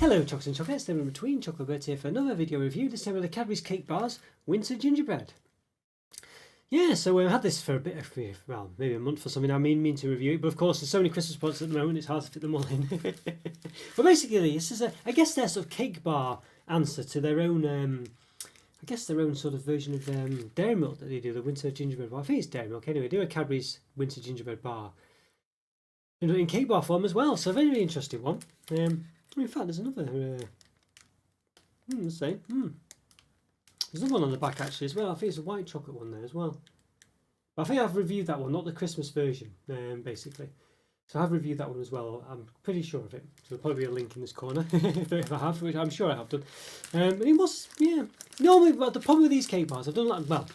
Hello Chocos and Chocolates, they're in between. Roberto here for another video review, this time with the Cadbury's Cake Bars Winter Gingerbread. Yeah, so we've had this for a bit of, well, maybe a month or something. I mean to review it, but of course there's so many Christmas products at the moment, it's hard to fit them all in. But basically, this is I guess their sort of cake bar answer to their own, I guess their own sort of version of dairy milk that they do, the Winter Gingerbread bar. I think it's dairy milk anyway. They do a Cadbury's Winter Gingerbread bar in cake bar form as well, so a very, very interesting one. In fact, there's another. Let's see. There's another one on the back actually as well. I think it's a white chocolate one there as well. But I think I've reviewed that one, not the Christmas version, basically. So I have reviewed that one as well. I'm pretty sure of it. So there'll probably be a link in this corner if I have, which I'm sure I have done. And it was, yeah. Normally, well, the problem with these cake bars, I've done like, well,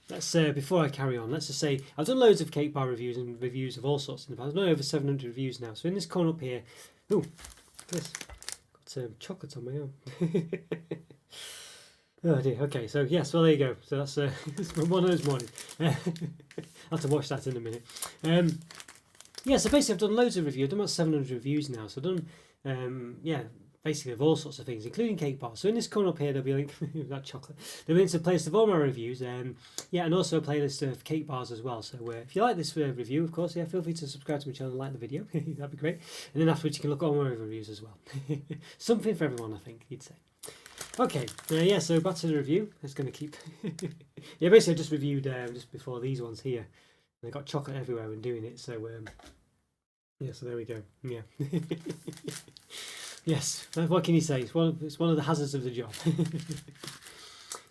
let's before I carry on, let's just say I've done loads of cake bar reviews and reviews of all sorts in the past. I've done over 700 reviews now. So in this corner up here, this got chocolate on my own. Oh dear. Okay, so yes, well there you go. So that's one of those mornings. I'll have to watch that in a minute. Yeah, so basically I've done loads of reviews. I've done about 700 reviews now. So I've done yeah, basically of all sorts of things, including cake bars. So in this corner up here, there'll be a link that chocolate. There'll be a playlist of all my reviews. Yeah, and also a playlist of cake bars as well. So if you like this review, of course, yeah, feel free to subscribe to my channel and like the video. That'd be great. And then afterwards, you can look at all my reviews as well. Something for everyone, I think you'd say. Okay, yeah. So back to the review. It's going to keep. Yeah, basically I just reviewed just before these ones here. And I got chocolate everywhere when doing it. So yeah, so there we go. Yeah. Yes, what can you say? It's one of the hazards of the job.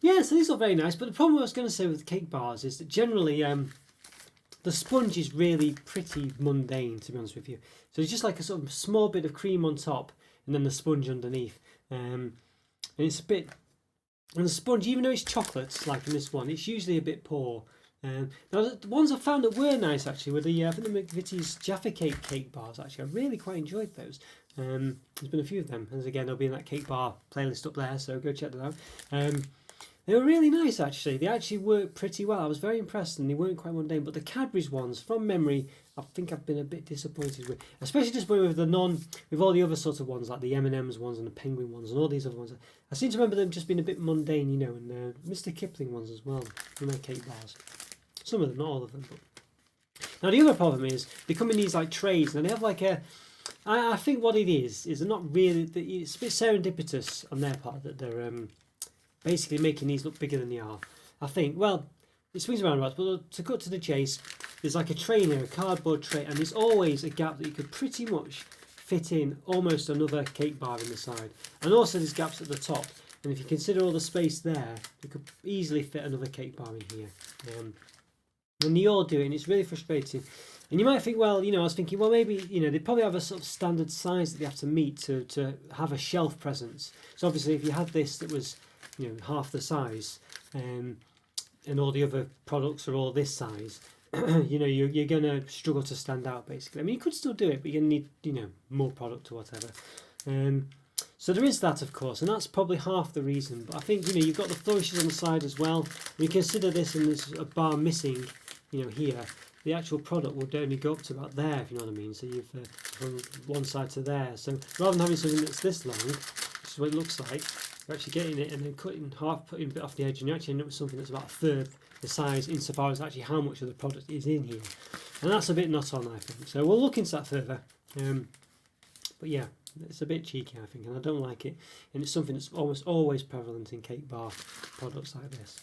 Yeah, so these are very nice, but the problem I was going to say with cake bars is that generally the sponge is really pretty mundane, to be honest with you. So it's just like a sort of small bit of cream on top and then the sponge underneath. And it's a bit, and the sponge, even though it's chocolate, like in this one, it's usually a bit poor. Now the ones I found that were nice actually were the I think the McVitie's Jaffa cake bars. Actually, I really quite enjoyed those. There's been a few of them, and again they'll be in that cake bar playlist up there, so go check them out. They were really nice actually. They actually worked pretty well. I was very impressed, and they weren't quite mundane. But the Cadbury's ones, from memory, I think I've been a bit disappointed with, especially just with with all the other sorts of ones like the M&M's ones and the Penguin ones and all these other ones. I seem to remember them just being a bit mundane, you know, and Mr. Kipling ones as well, in their cake bars. Some of them, not all of them. But now the other problem is they come in these like trays, and they have like a. I think what it is they're not really. It's a bit serendipitous on their part that they're basically making these look bigger than they are. I think. Well, it swings around about, but to cut to the chase, there's like a tray in here, a cardboard tray, and there's always a gap that you could pretty much fit in almost another cake bar in the side, and also there's gaps at the top. And if you consider all the space there, you could easily fit another cake bar in here. And they all do it, and it's really frustrating. And you might think, well, you know, I was thinking, well, maybe, you know, they probably have a sort of standard size that they have to meet to have a shelf presence. So obviously, if you had this that was, you know, half the size, and all the other products are all this size, you know, you're going to struggle to stand out, basically. I mean, you could still do it, but you're going to need, you know, more product or whatever. So there is that, of course, and that's probably half the reason. But I think, you know, you've got the flourishes on the side as well. When you consider this and there's a bar missing, you know, here, the actual product will only go up to about there, if you know what I mean. So you've from one side to there. So rather than having something that's this long, which is what it looks like, you're actually getting it and then cutting half, putting a bit off the edge, and you actually end up with something that's about a third the size insofar as actually how much of the product is in here. And that's a bit not on, I think. So we'll look into that further. But yeah, it's a bit cheeky, I think, and I don't like it. And it's something that's almost always prevalent in cake bar products like this.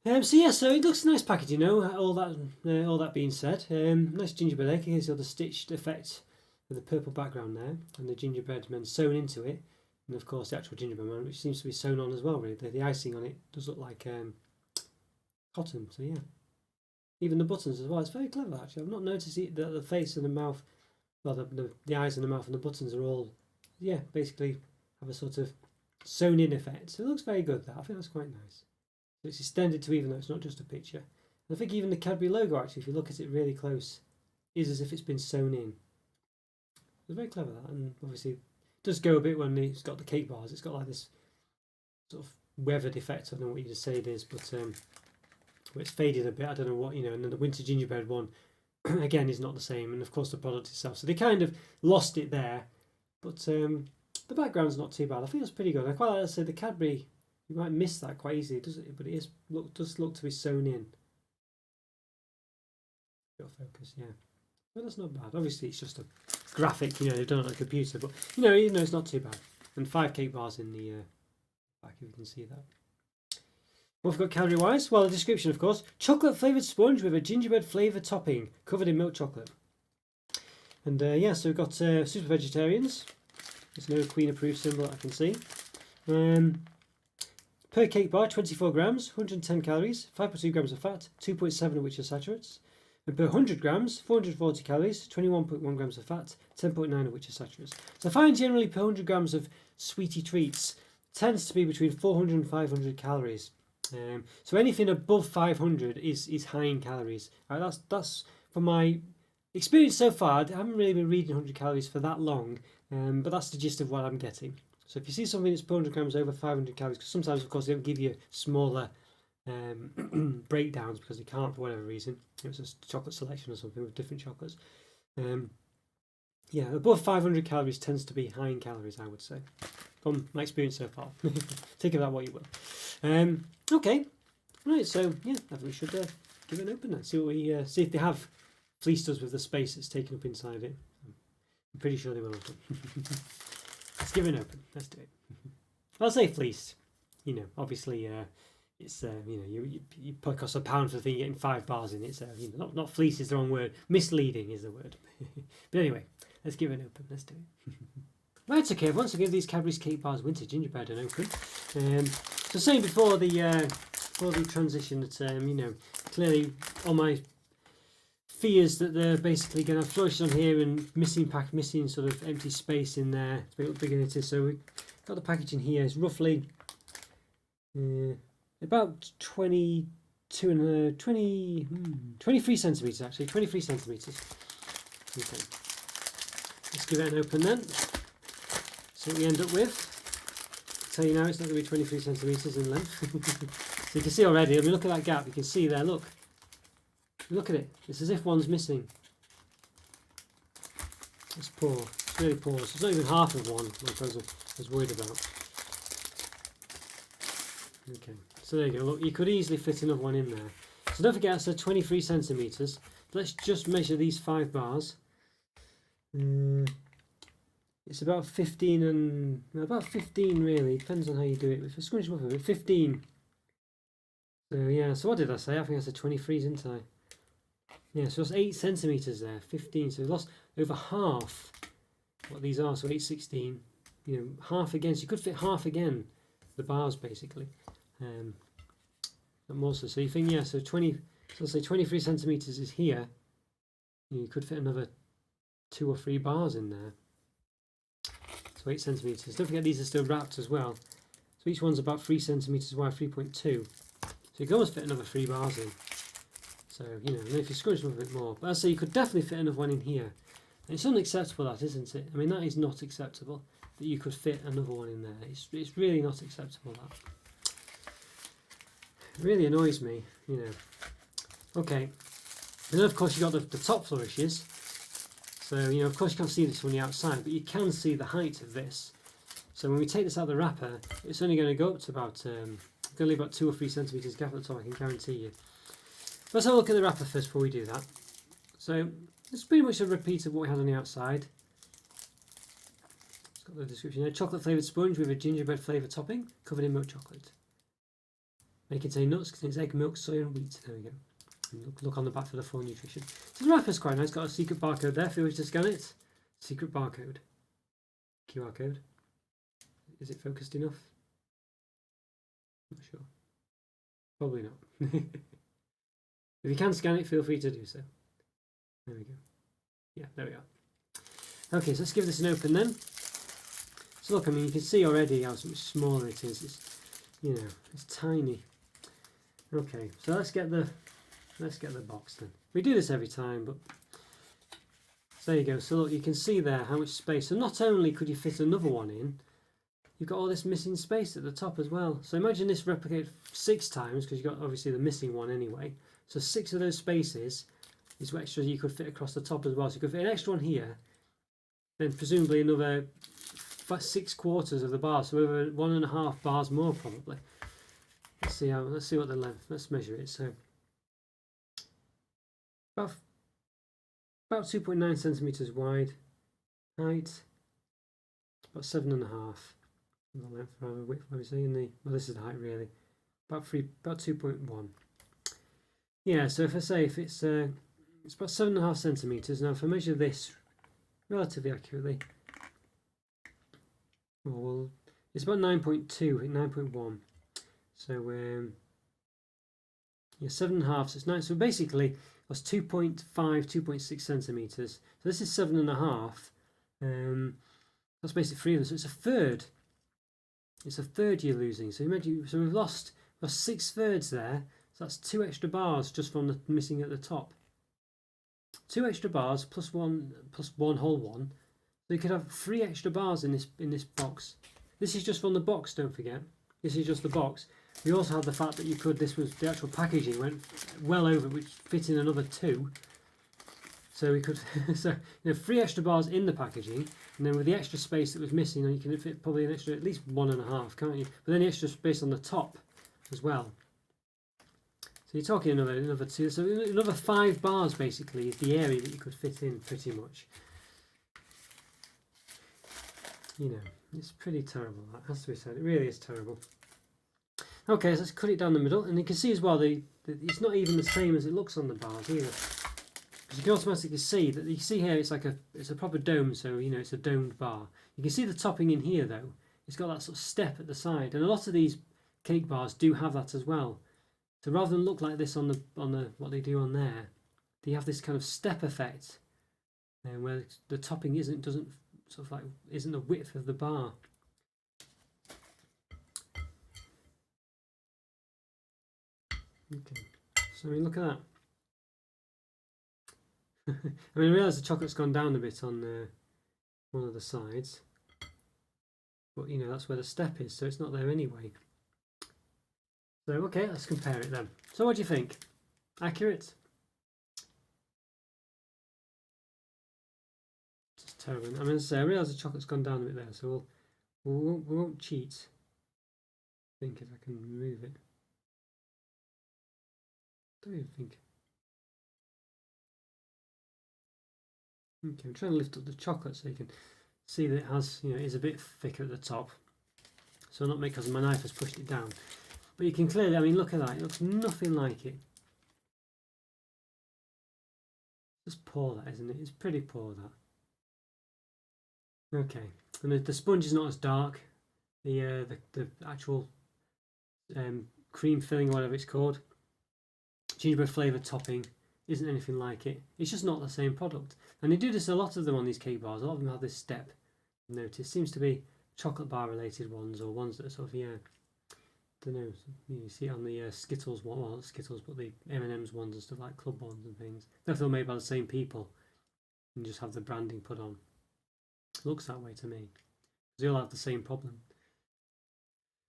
So yeah, so it looks a nice package, you know. All that being said, nice gingerbread egg. Here's the other stitched effect with the purple background there, and the gingerbread men sewn into it, and of course the actual gingerbread man, which seems to be sewn on as well. Really, the icing on it does look like cotton. So yeah, even the buttons as well. It's very clever actually. I've not noticed that the face and the mouth, well, the eyes and the mouth and the buttons are all, yeah, basically have a sort of sewn in effect. So it looks very good. That I think that's quite nice. So it's extended to even though it's not just a picture. And I think even the Cadbury logo, actually, if you look at it really close, is as if it's been sewn in. It's very clever, that. And obviously it does go a bit when it's got the cake bars. It's got like this sort of weathered effect. I don't know what you just say it is, but it's faded a bit. I don't know what, you know. And then the Winter Gingerbread one, again, is not the same. And of course the product itself. So they kind of lost it there But the background's not too bad. I think it's pretty good. I quite like to say the Cadbury. You might miss that quite easily, doesn't it? But it does look to be sewn in. Got focus, yeah. Well, that's not bad. Obviously, it's just a graphic. You know, they've done it on a computer, but you know, it's not too bad. And 5 cake bars in the back, if you can see that. What have we got calorie wise? Well, the description, of course: chocolate flavoured sponge with a gingerbread flavour topping, covered in milk chocolate. And yeah, so we've got super vegetarians. There's no Queen approved symbol that I can see. Per cake bar, 24 grams, 110 calories, 5.2 grams of fat, 2.7 of which are saturates. And per 100 grams, 440 calories, 21.1 grams of fat, 10.9 of which are saturates. So I find generally per 100 grams of sweetie treats tends to be between 400 and 500 calories. So anything above 500 is high in calories. Right, that's from my experience so far. I haven't really been reading 100 calories for that long, but that's the gist of what I'm getting. So if you see something that's 400 grams over 500 calories, because sometimes, of course, they don't give you smaller breakdowns because they can't for whatever reason. It's a chocolate selection or something with different chocolates. Yeah, above 500 calories tends to be high in calories, I would say, from my experience so far. Think of that what you will. Okay, right. So yeah, I think we should give it an open now. See what we see if they have fleeced us with the space that's taken up inside it. I'm pretty sure they will. Let's give it an open. Let's do it. I'll say fleeced. You know, obviously, it's you know, you put cost £1 for the thing, you're getting 5 bars in it. So you know, not fleece is the wrong word. Misleading is the word. But anyway, let's give it an open. Let's do it. Right, okay, once I give these Cadbury's cake bars winter gingerbread an open. So saying before the transition that you know, clearly all my fears that they're basically going to have flourishes on here and missing sort of empty space in there to make it look bigger than it is. So we've got the packaging here. It's roughly about 23 centimetres actually, 23 centimetres. Okay, let's give it an open then. So what we end up with. I'll tell you now, it's not going to be 23 centimetres in length. So you can see already, I mean, look at that gap, you can see there, look at it, it's as if one's missing. It's poor, it's really poor, so it's not even half of one like I was worried about. Okay, so there you go, look, you could easily fit another one in there. So don't forget, that's 23 centimetres. Let's just measure these 5 bars. It's about 15 and about 15 really, depends on how you do it. If I scrunch them up a bit, 15. So yeah, so what did I say? I think I said 23s, didn't I? Yeah, so it's 8 centimetres there, 15. So we lost over half what these are, so 8/16. You know, half again. So you could fit half again, the bars basically. And more so. So you think, yeah, so 20. So let's say 23 centimetres is here. You could fit another 2 or 3 bars in there. So 8 centimetres. Don't forget these are still wrapped as well. So each one's about 3 centimetres wide, 3.2. So you can almost fit another 3 bars in. So, you know, and if you scrunch them a bit more. But I'd say you could definitely fit another one in here. And it's unacceptable, that, isn't it? I mean, that is not acceptable, that you could fit another one in there. It's really not acceptable, that. It really annoys me, you know. Okay. And then, of course, you've got the top flourishes. So, you know, of course you can't see this from the outside, but you can see the height of this. So when we take this out of the wrapper, it's only going to go up to about, going to leave about 2 or 3 centimetres gap at the top, I can guarantee you. Let's have a look at the wrapper first before we do that. So it's pretty much a repeat of what we had on the outside. It's got the description there. Chocolate flavoured sponge with a gingerbread flavour topping, covered in milk chocolate. May contain nuts, contains egg, milk, soy and wheat. There we go. And look on the back for the full nutrition. So the wrapper's quite nice. It's got a secret barcode there if you wish to scan it. Secret barcode. QR code. Is it focused enough? Not sure. Probably not. If you can scan it, feel free to do so. There we go. Yeah, there we are. Okay, so let's give this an open then. So look, I mean, you can see already how much smaller it is. It's, you know, it's tiny. Okay, so let's get the box then. We do this every time, but so there you go. So look, you can see there how much space. So not only could you fit another one in, you've got all this missing space at the top as well. So imagine this replicated 6 times, because you've got obviously the missing one anyway. So 6 of those spaces is what extra you could fit across the top as well. So you could fit an extra one here, then presumably another 6/4 of the bar, so over 1.5 bars more probably. Let's see what the length. Let's measure it. So about 2.9 centimeters wide, height about 7.5. The length, rather width. Let me see in the. Well, this is the height really. About 2.1. Yeah. So if I say if it's about 7.5 centimeters. Now if I measure this relatively accurately, well, it's about 9.2, 9.1. So yeah, 7.5. So it's 9. So basically, that's 2.5, 2.6 centimeters. So this is 7.5. That's basically 3 of them. So it's a third. It's a third you're losing. So imagine. So we've lost 6/3 there. So that's 2 extra bars just from the missing at the top. 2 extra bars plus one whole one. So you could have 3 extra bars in this box. This is just from the box. Don't forget. This is just the box. We also had the fact that you could. This was the actual packaging went well over, which fit in another 2. So we could. So 3 extra bars in the packaging, and then with the extra space that was missing, you can fit probably an extra at least 1.5, can't you? But then the extra space on the top as well. So you're talking another 2. So another 5 bars basically is the area that you could fit in pretty much. It's pretty terrible. That has to be said. It really is terrible. Okay, so let's cut it down the middle, and you can see as well it's not even the same as it looks on the bars either. Because you can automatically see that you see here it's a proper dome, so it's a domed bar. You can see the topping in here though. It's got that sort of step at the side, and a lot of these cake bars do have that as well. So rather than look like this on the what they do on there, they have this kind of step effect, where the topping isn't the width of the bar. Okay, so look at that. I realise the chocolate's gone down a bit on one of the sides, but that's where the step is, so it's not there anyway. So okay, let's compare it then. So what do you think? Accurate? It's terrible. I realise the chocolate's gone down a bit there, so we won't cheat. I think if I can move it. Don't even think. Okay, I'm trying to lift up the chocolate so you can see that it has, is a bit thicker at the top. So not because my knife has pushed it down. But you can clearly, look at that. It looks nothing like it. Just poor that, isn't it? It's pretty poor that. Okay, and the sponge is not as dark. The actual cream filling, or whatever it's called, gingerbread flavoured topping, isn't anything like it. It's just not the same product. And they do this a lot of them on these cake bars. A lot of them have this step. Notice seems to be chocolate bar related ones, or ones that are sort of don't know. You see it on the Skittles one, well not Skittles, but the M&M's ones and stuff like club ones and things. They're all made by the same people, and just have the branding put on. Looks that way to me. They all have the same problem.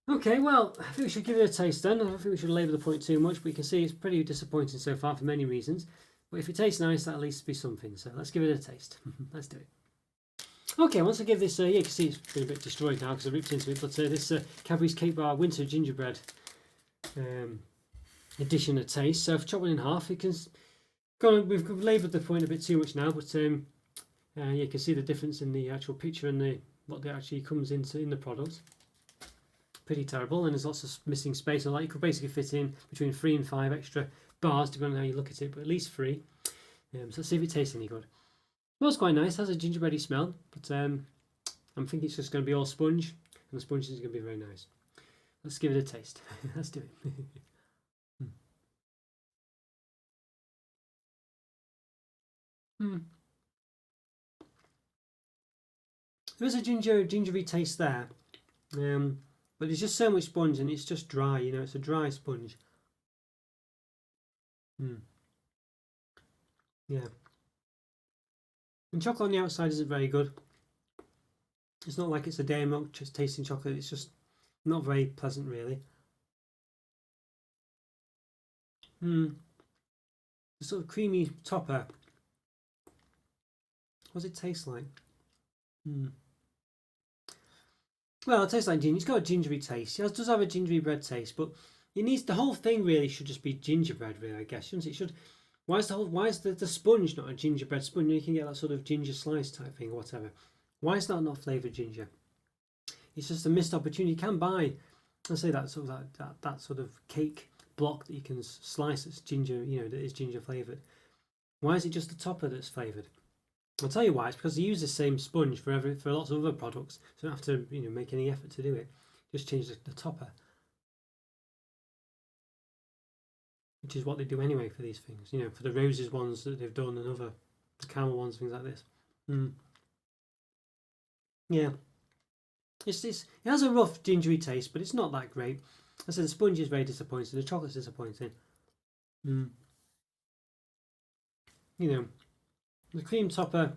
Okay, well, I think we should give it a taste then. I don't think we should labour the point too much, but you can see it's pretty disappointing so far for many reasons. But if it tastes nice, that'll at least be something. So let's give it a taste. Let's do it. Okay, once I give this, you can see it's been a bit destroyed now because I ripped into it, but this Cadbury's Cake Bar Winter Gingerbread edition a taste. So I've chopped it in half. You can we've laboured the point a bit too much now, but you can see the difference in the actual picture and what actually comes in the product. Pretty terrible, and there's lots of missing space. And you could basically fit in between 3 and 5 extra bars, depending on how you look at it, but at least 3. So let's see if it tastes any good. Smells quite nice, has a gingerbready smell, but I'm thinking it's just going to be all sponge, and the sponge is going to be very nice. Let's give it a taste. Let's do it. There is a gingery taste there, but there's just so much sponge, and it's just dry. It's a dry sponge. Yeah. And chocolate on the outside isn't very good. It's not like it's a dairy milk just tasting chocolate. It's just not very pleasant, really. The sort of creamy topper. What does it taste like? Mm. Well, it tastes like ginger. It's got a gingery taste. It does have a gingerbread taste, but it needs the whole thing really should just be gingerbread, really. I guess shouldn't it? Should why is the sponge not a gingerbread sponge? You can get that sort of ginger slice type thing or whatever. Why is that not flavoured ginger? It's just a missed opportunity. You can buy, let's say that sort of that sort of cake block that you can slice that's ginger, that is ginger flavoured. Why is it just the topper that's flavoured? I'll tell you why. It's because they use the same sponge for lots of other products, so you don't have to make any effort to do it. Just change the topper, which is what they do anyway for these things. For the roses ones that they've done and other the camel ones, things like this. Yeah, it has a rough gingery taste, but it's not that great. I said the sponge is very disappointing. The chocolate's disappointing. The cream topper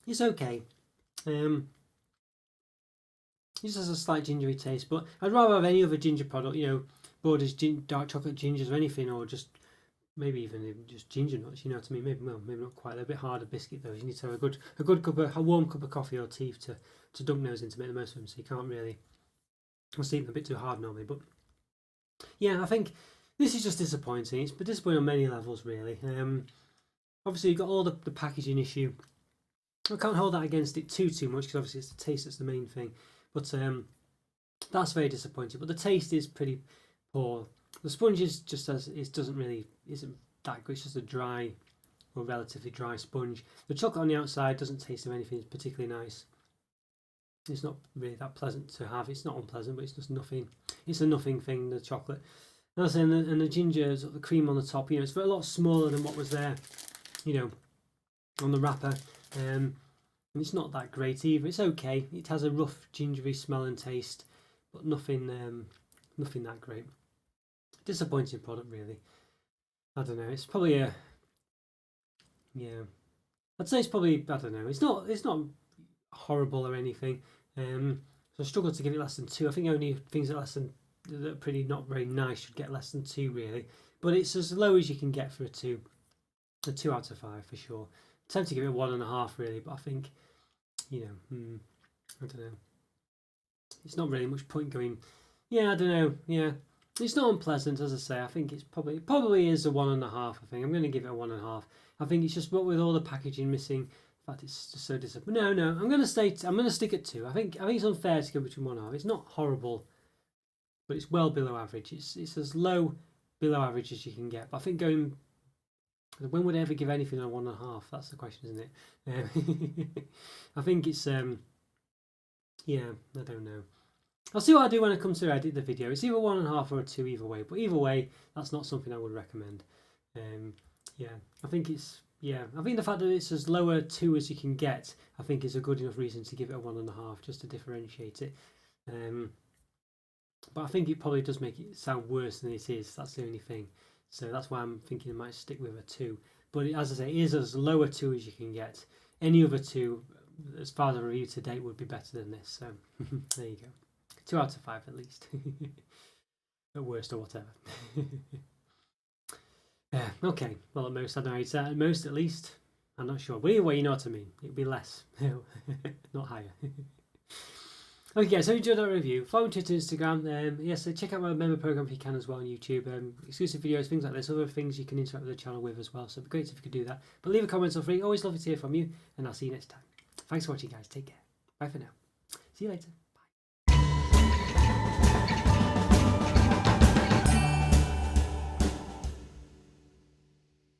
is okay. It just has a slight gingery taste, but I'd rather have any other ginger product, Borders dark chocolate gingers or anything, or just maybe even just ginger nuts. You know what I mean? Maybe not quite. They're a bit harder biscuit though. You need to have a warm cup of coffee or tea to dunk those in to make the most of them. So you can't really. I'll see them a bit too hard normally, but yeah, I think this is just disappointing. It's disappointing on many levels, really. Obviously, you've got all the packaging issue. I can't hold that against it too much because obviously it's the taste that's the main thing. But that's very disappointing. But the taste is pretty poor. The sponge is just isn't that good. It's just a dry or relatively dry sponge. The chocolate on the outside doesn't taste of anything particularly nice. It's not really that pleasant to have. It's not unpleasant, but it's just nothing. It's a nothing thing. The chocolate. And the ginger, the cream on the top. It's a lot smaller than what was there. On the wrapper. And it's not that great either. It's okay. It has a rough gingery smell and taste, but nothing that great. Disappointing product, really. I don't know. It's probably I'd say it's probably. I don't know. It's not horrible or anything. So I struggle to give it less than 2. I think only things that are pretty not very nice should get less than 2, really. But it's as low as you can get for a 2. A 2 out of 5 for sure. I tend to give it a 1.5 really, but I think I don't know. It's not really much point going. Yeah, I don't know. Yeah, it's not unpleasant, as I say. I think it probably is a 1.5. I think I'm going to give it a 1.5. I think it's just what with all the packaging missing. In fact, it's just so disappointing. No, I'm going to stick at 2. I think it's unfair to go between 1.5. It's not horrible, but it's well below average. It's as low below average as you can get. But I think when would I ever give anything a 1.5? That's the question, isn't it? I think it's I don't know. I'll see what I do when I come to edit the video. It's either 1.5 or a 2 either way. But either way, that's not something I would recommend. I think I think the fact that it's as low a 2 as you can get, I think is a good enough reason to give it a 1.5 just to differentiate it. But I think it probably does make it sound worse than it is. That's the only thing. So that's why I'm thinking I might stick with a 2. But as I say, it is as low a 2 as you can get. Any other 2, as far as I review to date, would be better than this. So there you go. 2 out of 5 at least. At worst or whatever. Okay. Well, at most, I don't know. It's at most, at least. I'm not sure. But either way, you know what I mean. It'd be less. Not higher. Okay, guys, so enjoyed that review. Follow me on Twitter, Instagram. So check out my member program if you can as well on YouTube. Exclusive videos, things like this, other things you can interact with the channel with as well. So it'd be great if you could do that. But leave a comment for free. Always love to hear from you, and I'll see you next time. Thanks for watching, guys. Take care. Bye for now. See you later.